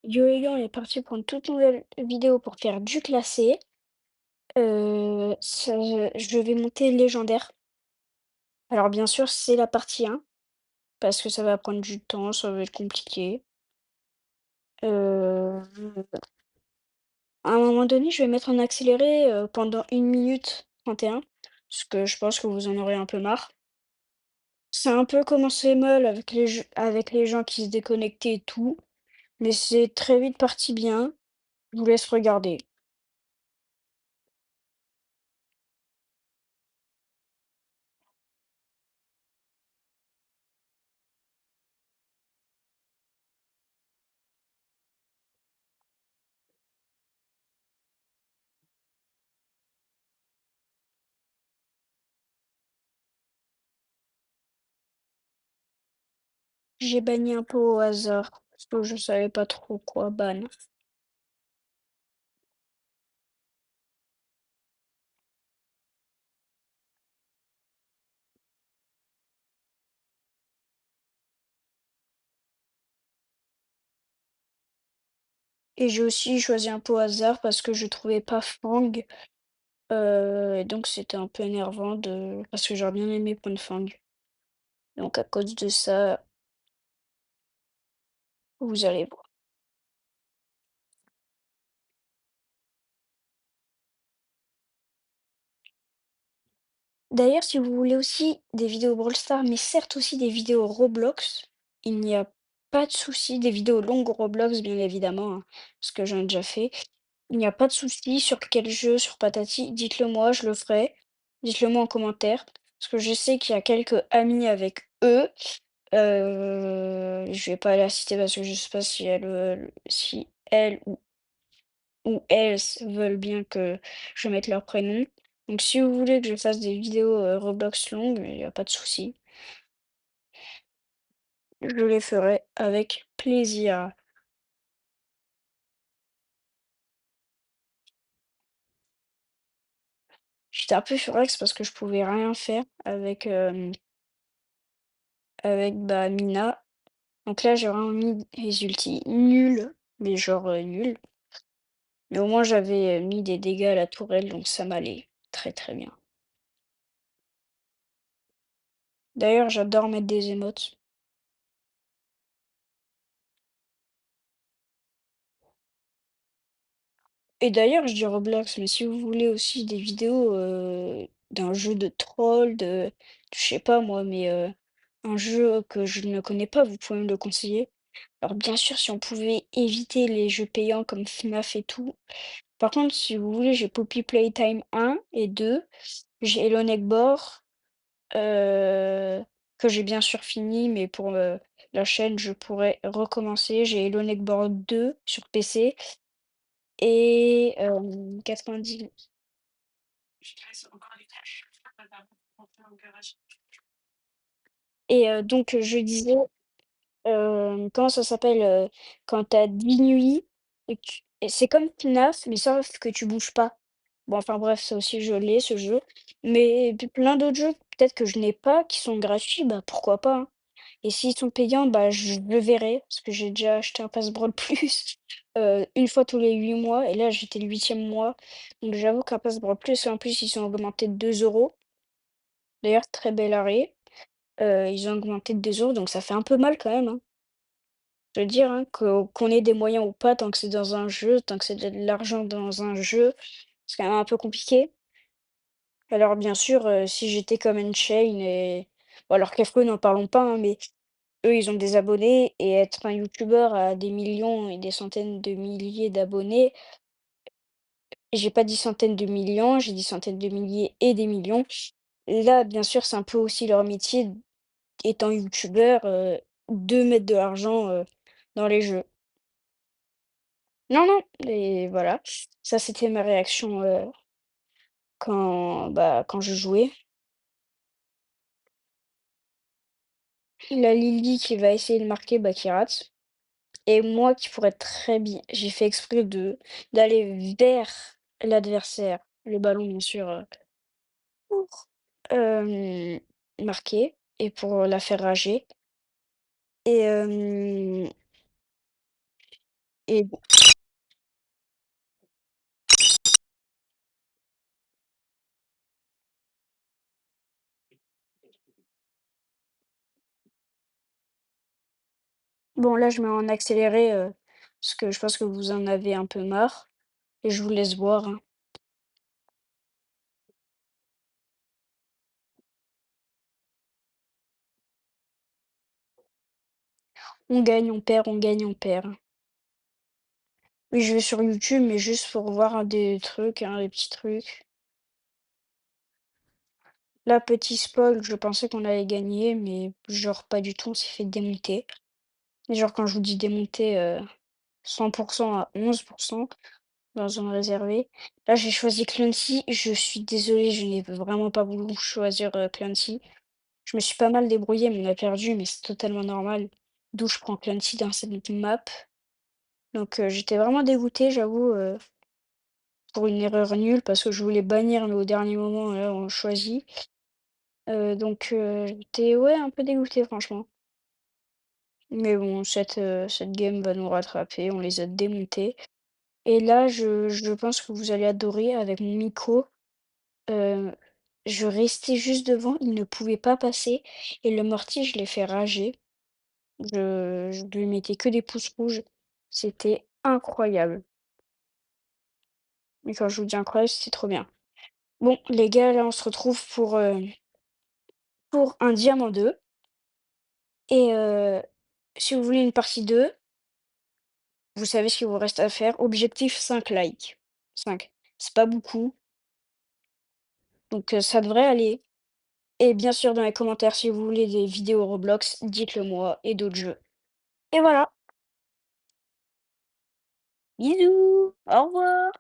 Yoyoyan est parti pour une toute nouvelle vidéo pour faire du classé. Je vais monter légendaire. Alors bien sûr, c'est la partie 1 parce que ça va prendre du temps, ça va être compliqué. Heu, à un moment donné, je vais mettre en accéléré, pendant 1 minute 31 parce que je pense que vous en aurez un peu marre. Ça a un peu commencé mal avec les gens qui se déconnectaient et tout, mais c'est très vite parti bien. Je vous laisse regarder. J'ai banni un peu au hasard, parce que je savais pas trop quoi ban. Et j'ai aussi choisi un peu au hasard parce que je trouvais pas Fang, et donc c'était un peu énervant parce que j'aurais bien aimé prendre Fang. Donc à cause de ça, vous allez voir. D'ailleurs, si vous voulez aussi des vidéos Brawl Stars, mais certes aussi des vidéos Roblox, il n'y a pas de souci, des vidéos longues Roblox bien évidemment, hein, parce que j'en ai déjà fait. Il n'y a pas de souci sur quel jeu, sur Patati, dites-le moi, je le ferai. Dites-le moi en commentaire, parce que je sais qu'il y a quelques amis avec eux. Je vais pas la citer parce que je sais pas si elles ou elles veulent bien que je mette leur prénom. Donc si vous voulez que je fasse des vidéos, Roblox longues, il y a pas de souci. Je les ferai avec plaisir. J'étais un peu furax parce que je pouvais rien faire avec, bah, Mina. Donc là, j'ai vraiment mis les ultis nuls, mais genre, nuls. Mais au moins j'avais, mis des dégâts à la tourelle, donc ça m'allait très, très bien. D'ailleurs, j'adore mettre des émotes. Et d'ailleurs, je dis Roblox, mais si vous voulez aussi des vidéos, d'un jeu de troll, je sais pas moi, mais, un jeu que je ne connais pas, vous pouvez me le conseiller? Alors bien sûr, si on pouvait éviter les jeux payants comme FNAF et tout. Par contre, si vous voulez, j'ai Poppy Playtime 1 et 2, j'ai Hello Neighbor, que j'ai bien sûr fini, mais pour, la chaîne, je pourrais recommencer. J'ai Hello Neighbor 2 sur PC et 90. Et donc je disais, comment ça s'appelle? Quand tu as 10 nuits et c'est comme FNAF, mais sauf que tu bouges pas. Bon, enfin bref, ça aussi je l'ai ce jeu, mais puis plein d'autres jeux peut-être que je n'ai pas, qui sont gratuits, bah, pourquoi pas, hein? Et s'ils sont payants, bah, je le verrai parce que j'ai déjà acheté un passe Brawl plus, 1 fois tous les 8 mois et là j'étais le 8e mois, donc j'avoue qu'un passe Brawl plus en plus ils sont augmentés de 2 €. D'ailleurs très bel arrêt, ils ont augmenté de 2 €, donc ça fait un peu mal quand même, hein. Je veux dire, hein, qu'on ait des moyens ou pas, tant que c'est dans un jeu, tant que c'est de l'argent dans un jeu, c'est quand même un peu compliqué. Alors bien sûr, si j'étais comme Unchained et bon alors Kefko n'en parlons pas, hein, mais eux, ils ont des abonnés et être un youtubeur à des millions et des centaines de milliers d'abonnés, j'ai pas dit centaines de millions, j'ai dit centaines de milliers et des millions. Là, bien sûr, c'est un peu aussi leur métier, étant youtubeur, de mettre de l'argent, dans les jeux. Non, non et voilà, ça c'était ma réaction, quand je jouais. La Lily qui va essayer de marquer, bah, qui rate et moi qui pourrais très bien j'ai fait exprès d'aller vers l'adversaire, le ballon bien sûr, pour, marquer et pour la faire rager et et bon là, je mets en accéléré, parce que je pense que vous en avez un peu marre et je vous laisse voir, hein. On gagne, on perd, on gagne, on perd. Oui, je vais sur YouTube, mais juste pour voir, des trucs, hein, des petits trucs. Là, petit spoil, je pensais qu'on allait gagner, mais genre pas du tout, on s'est fait démonter. Et genre quand je vous dis démonter, 100 à 11 dans zone réservée. Là, j'ai choisi Clancy. Je suis désolée, je n'ai vraiment pas voulu choisir, Clancy. Je me suis pas mal débrouillée, mais on a perdu, mais c'est totalement normal. D'où je prends Clancy dans cette map. Donc, j'étais vraiment dégoûtée, j'avoue, pour une erreur nulle parce que je voulais bannir, mais au dernier moment, là, on choisit. Donc, j'étais, ouais, un peu dégoûtée, franchement. Mais bon, cette game va nous rattraper, on les a démontés. Et là, je pense que vous allez adorer avec mon micro. Heu, je restais juste devant, il ne pouvait pas passer et le mortier, je l'ai fait rager. Je lui mettais que des pouces rouges. C'était incroyable. Mais quand je vous dis incroyable, c'était trop bien. Bon, les gars, là, on se retrouve pour un diamant 2 et si vous voulez une partie 2, vous savez ce qu'il vous reste à faire. Objectif 5 likes. 5. C'est pas beaucoup, donc ça devrait aller. Et bien sûr, dans les commentaires, si vous voulez des vidéos Roblox, dites-le moi et d'autres jeux. Et voilà. Bisous, au revoir.